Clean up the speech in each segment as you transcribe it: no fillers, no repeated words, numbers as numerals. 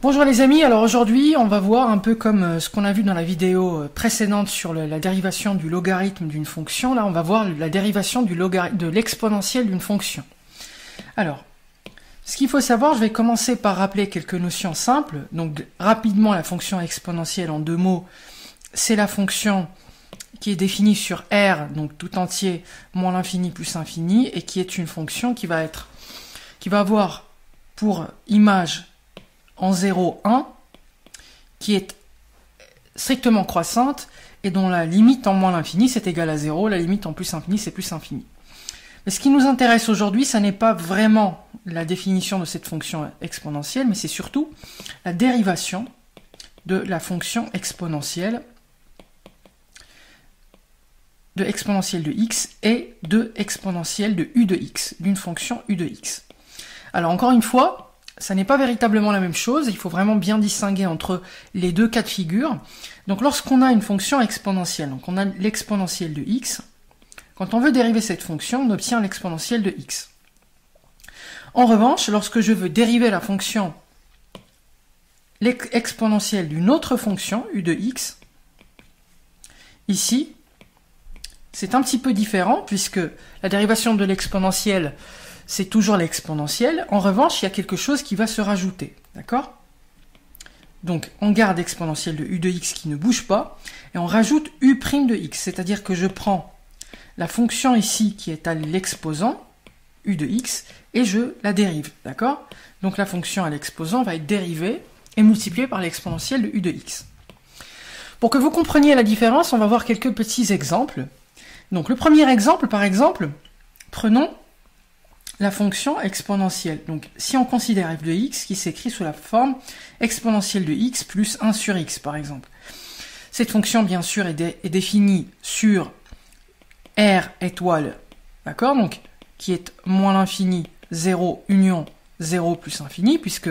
Bonjour les amis, alors aujourd'hui on va voir un peu comme ce qu'on a vu dans la vidéo précédente sur la dérivation du logarithme d'une fonction. Là on va voir la dérivation de l'exponentielle d'une fonction. Alors, ce qu'il faut savoir, je vais commencer par rappeler quelques notions simples. Donc rapidement, la fonction exponentielle en deux mots, c'est la fonction qui est définie sur R, donc tout entier, moins l'infini plus infini, et qui est une fonction qui va avoir pour image en 0, 1, qui est strictement croissante, et dont la limite en moins l'infini, c'est égal à 0, la limite en plus infini, c'est plus infini. Mais ce qui nous intéresse aujourd'hui, ça n'est pas vraiment la définition de cette fonction exponentielle, mais c'est surtout la dérivation de la fonction exponentielle de x et de exponentielle de u de x, d'une fonction u de x. Alors encore une fois, ça n'est pas véritablement la même chose, il faut vraiment bien distinguer entre les deux cas de figure. Donc lorsqu'on a une fonction exponentielle, donc on a l'exponentielle de x, quand on veut dériver cette fonction, on obtient l'exponentielle de x. En revanche, lorsque je veux dériver la fonction exponentielle d'une autre fonction, u de x, ici, c'est un petit peu différent, puisque la dérivation de l'exponentielle, c'est toujours l'exponentielle. En revanche, il y a quelque chose qui va se rajouter. D'accord? Donc, on garde l'exponentielle de u de x qui ne bouge pas, et on rajoute u' de x. C'est-à-dire que je prends la fonction ici qui est à l'exposant, u de x, et je la dérive. D'accord? Donc, la fonction à l'exposant va être dérivée et multipliée par l'exponentielle de u de x. Pour que vous compreniez la différence, on va voir quelques petits exemples. Donc, le premier exemple, par exemple, prenons la fonction exponentielle. Donc, si on considère f de x qui s'écrit sous la forme exponentielle de x plus 1 sur x, par exemple. Cette fonction, bien sûr, est définie sur R étoile, d'accord? Donc, qui est moins l'infini, 0, union 0 plus infini, puisque,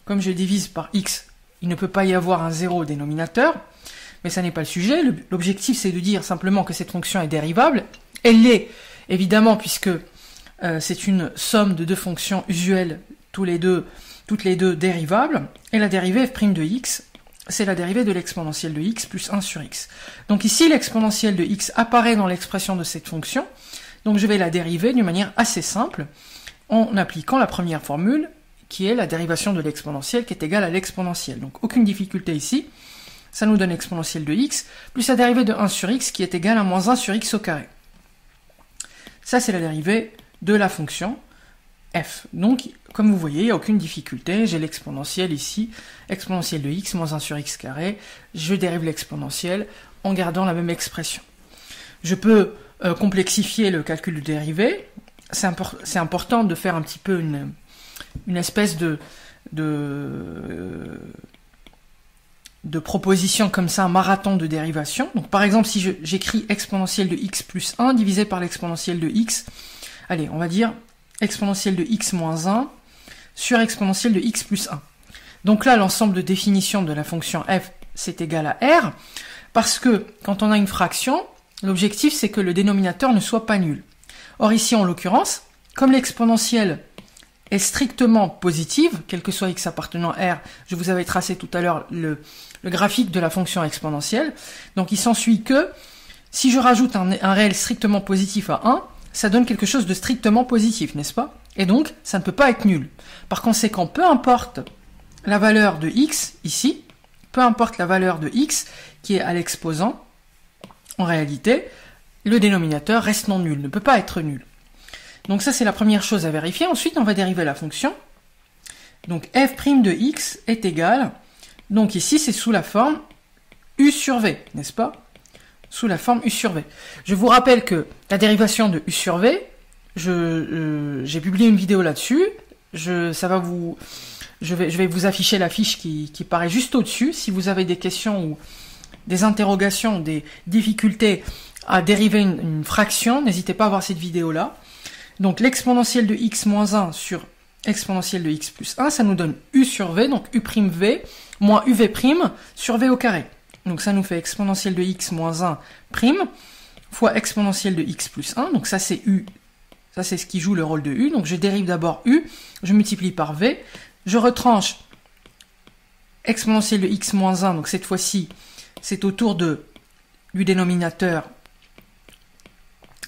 comme je divise par x, il ne peut pas y avoir un 0 au dénominateur, mais ça n'est pas le sujet. L'objectif, c'est de dire simplement que cette fonction est dérivable. Elle l'est, évidemment, puisque c'est une somme de deux fonctions usuelles, toutes les deux dérivables, et la dérivée f' de x, c'est la dérivée de l'exponentielle de x plus 1 sur x. Donc ici, l'exponentielle de x apparaît dans l'expression de cette fonction, donc je vais la dériver d'une manière assez simple, en appliquant la première formule, qui est la dérivation de l'exponentielle, qui est égale à l'exponentielle. Donc aucune difficulté ici, ça nous donne l'exponentielle de x, plus la dérivée de 1 sur x, qui est égale à moins 1 sur x au carré. Ça, c'est la dérivée de la fonction f. Donc, comme vous voyez, il n'y a aucune difficulté. J'ai l'exponentielle ici, exponentielle de x moins 1 sur x carré. Je dérive l'exponentielle en gardant la même expression. Je peux complexifier le calcul de dérivée. C'est important de faire un petit peu une espèce de proposition comme ça, un marathon de dérivation. Donc, par exemple, si j'écris exponentielle de x plus 1 divisé par l'exponentielle de x, allez, on va dire exponentielle de x moins 1 sur exponentielle de x plus 1. Donc là, l'ensemble de définition de la fonction f, c'est égal à r, parce que quand on a une fraction, l'objectif, c'est que le dénominateur ne soit pas nul. Or ici, en l'occurrence, comme l'exponentielle est strictement positive, quel que soit x appartenant à r, je vous avais tracé tout à l'heure le graphique de la fonction exponentielle, donc il s'ensuit que si je rajoute un réel strictement positif à 1, ça donne quelque chose de strictement positif, n'est-ce pas? Et donc, ça ne peut pas être nul. Par conséquent, peu importe la valeur de x, ici, peu importe la valeur de x qui est à l'exposant, en réalité, le dénominateur reste non nul, ne peut pas être nul. Donc ça, c'est la première chose à vérifier. Ensuite, on va dériver la fonction. Donc, f' de x est égal, donc ici, c'est sous la forme u sur v, n'est-ce pas? Sous la forme u sur v. Je vous rappelle que la dérivation de u sur v, j'ai publié une vidéo là-dessus. Je vais vous afficher la fiche qui paraît juste au-dessus. Si vous avez des questions ou des interrogations, des difficultés à dériver une fraction, n'hésitez pas à voir cette vidéo-là. Donc l'exponentielle de x moins 1 sur exponentielle de x plus 1, ça nous donne u sur v, donc u'v moins uv' sur v au carré. Donc ça nous fait exponentielle de x moins 1' fois exponentielle de x plus 1. Donc ça c'est u, ça c'est ce qui joue le rôle de u. Donc je dérive d'abord u, je multiplie par v, je retranche exponentielle de x moins 1, donc cette fois-ci, c'est autour du dénominateur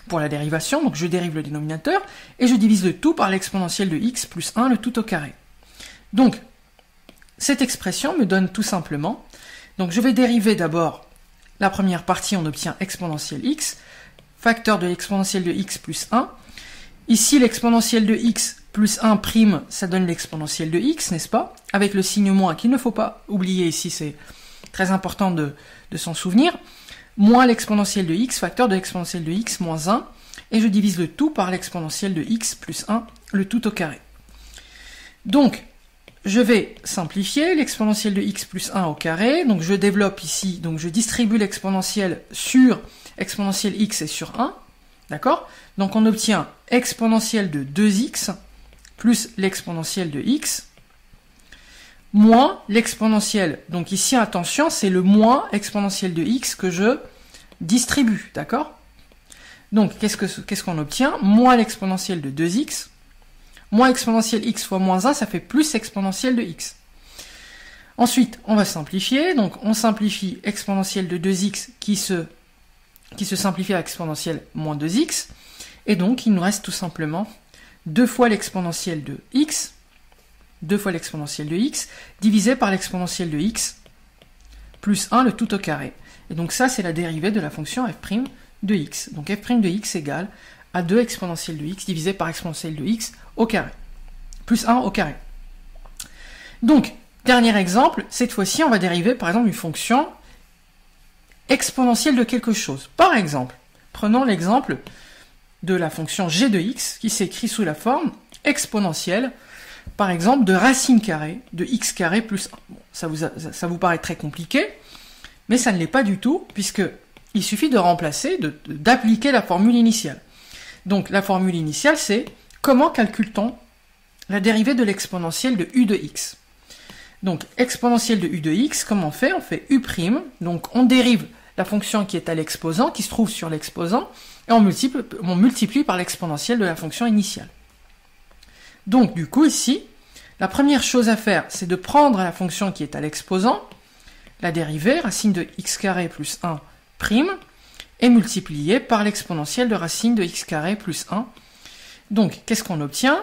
pour la dérivation, donc je dérive le dénominateur, et je divise le tout par l'exponentielle de x plus 1, le tout au carré. Donc, cette expression me donne tout simplement, donc je vais dériver d'abord la première partie, on obtient exponentielle x, facteur de l'exponentielle de x plus 1. Ici, l'exponentielle de x plus 1 prime, ça donne l'exponentielle de x, n'est-ce pas? Avec le signe moins qu'il ne faut pas oublier ici, c'est très important de s'en souvenir. Moins l'exponentielle de x, facteur de l'exponentielle de x moins 1, et je divise le tout par l'exponentielle de x plus 1, le tout au carré. Donc, je vais simplifier l'exponentielle de x plus 1 au carré, donc je développe ici, donc je distribue l'exponentielle sur exponentielle x et sur 1, d'accord? Donc on obtient exponentielle de 2x plus l'exponentielle de x, moins l'exponentielle, donc ici attention, c'est le moins exponentielle de x que je distribue, d'accord? Donc qu'est-ce qu'on obtient? Moins l'exponentielle de 2x, moins exponentielle x fois moins 1, ça fait plus exponentielle de x. Ensuite, on va simplifier, donc on simplifie exponentielle de 2x qui se simplifie à exponentielle moins 2x, et donc il nous reste tout simplement 2 fois l'exponentielle de x, 2 fois l'exponentielle de x, divisé par l'exponentielle de x, plus 1 le tout au carré. Et donc ça, c'est la dérivée de la fonction f' de x. Donc f' de x égale à 2 exponentielle de x divisé par exponentielle de x au carré, plus 1 au carré. Donc, dernier exemple, cette fois-ci, on va dériver par exemple une fonction exponentielle de quelque chose. Par exemple, prenons l'exemple de la fonction g de x qui s'écrit sous la forme exponentielle, par exemple, de racine carrée de x carré plus 1. Bon, ça vous paraît très compliqué, mais ça ne l'est pas du tout, puisque il suffit de remplacer, d'appliquer la formule initiale. Donc la formule initiale, c'est comment calcule-t-on la dérivée de l'exponentielle de u de x. Donc exponentielle de u de x, comment on fait? On fait u', donc on dérive la fonction qui est à l'exposant, qui se trouve sur l'exposant, et on multiplie par l'exponentielle de la fonction initiale. Donc du coup ici, la première chose à faire, c'est de prendre la fonction qui est à l'exposant, la dérivée, racine de x carré plus 1', et multiplier par l'exponentielle de racine de x carré plus 1. Donc qu'est-ce qu'on obtient?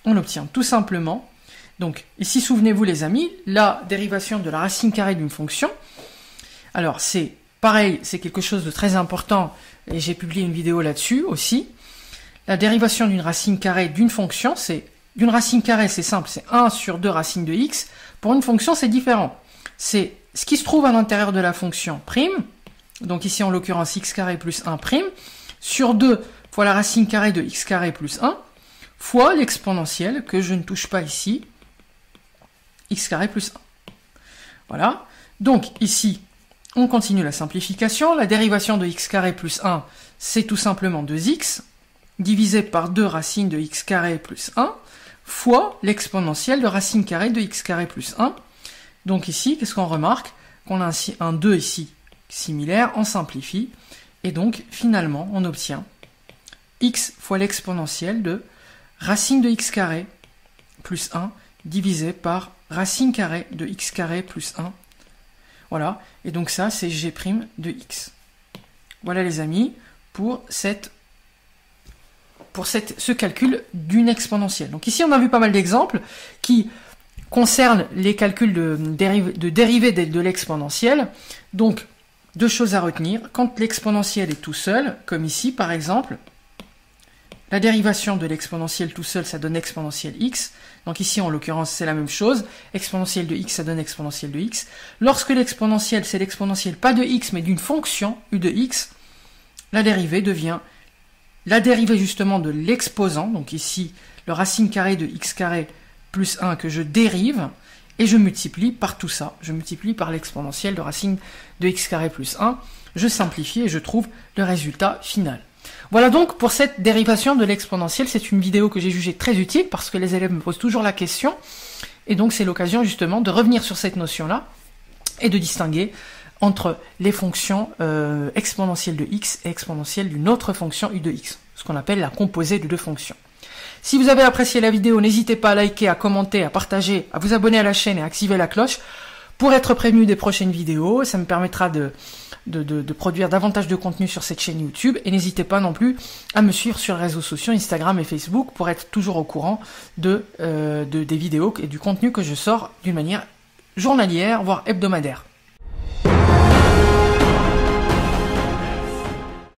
On obtient tout simplement, donc ici souvenez-vous les amis, la dérivation de la racine carrée d'une fonction, alors c'est pareil, c'est quelque chose de très important, et j'ai publié une vidéo là-dessus aussi. La dérivation d'une racine carrée d'une fonction, d'une racine carrée, c'est simple, c'est 1 sur 2 racines de x. Pour une fonction, c'est différent. C'est ce qui se trouve à l'intérieur de la fonction prime, donc ici en l'occurrence x carré plus 1 prime, sur 2 fois la racine carrée de x carré plus 1, fois l'exponentielle, que je ne touche pas ici, x carré plus 1. Voilà. Donc ici, on continue la simplification. La dérivation de x carré plus 1, c'est tout simplement 2x, divisé par 2 racines de x carré plus 1, fois l'exponentielle de racine carrée de x carré plus 1. Donc ici, qu'est-ce qu'on remarque? Qu'on a un 2 ici similaire, on simplifie, et donc finalement on obtient x fois l'exponentielle de racine de x carré plus 1 divisé par racine carrée de x carré plus 1. Voilà, et donc ça c'est g' de x. Voilà les amis, pour ce calcul d'une exponentielle. Donc ici on a vu pas mal d'exemples qui concernent les calculs de dérivée de l'exponentielle. Donc deux choses à retenir, quand l'exponentielle est tout seul, comme ici par exemple, la dérivation de l'exponentielle tout seul, ça donne exponentielle x. Donc ici, en l'occurrence, c'est la même chose. Exponentielle de x, ça donne exponentielle de x. Lorsque l'exponentielle, c'est l'exponentielle pas de x, mais d'une fonction, u de x, la dérivée devient la dérivée justement de l'exposant. Donc ici, le racine carrée de x carré plus 1 que je dérive, et je multiplie par tout ça. Je multiplie par l'exponentielle de racine de x carré plus 1. Je simplifie et je trouve le résultat final. Voilà donc pour cette dérivation de l'exponentielle. C'est une vidéo que j'ai jugée très utile parce que les élèves me posent toujours la question. Et donc c'est l'occasion justement de revenir sur cette notion-là et de distinguer entre les fonctions exponentielles de x et exponentielles d'une autre fonction u de x, ce qu'on appelle la composée de deux fonctions. Si vous avez apprécié la vidéo, n'hésitez pas à liker, à commenter, à partager, à vous abonner à la chaîne et à activer la cloche pour être prévenu des prochaines vidéos. Ça me permettra de produire davantage de contenu sur cette chaîne YouTube. Et n'hésitez pas non plus à me suivre sur les réseaux sociaux, Instagram et Facebook, pour être toujours au courant des vidéos et du contenu que je sors d'une manière journalière, voire hebdomadaire.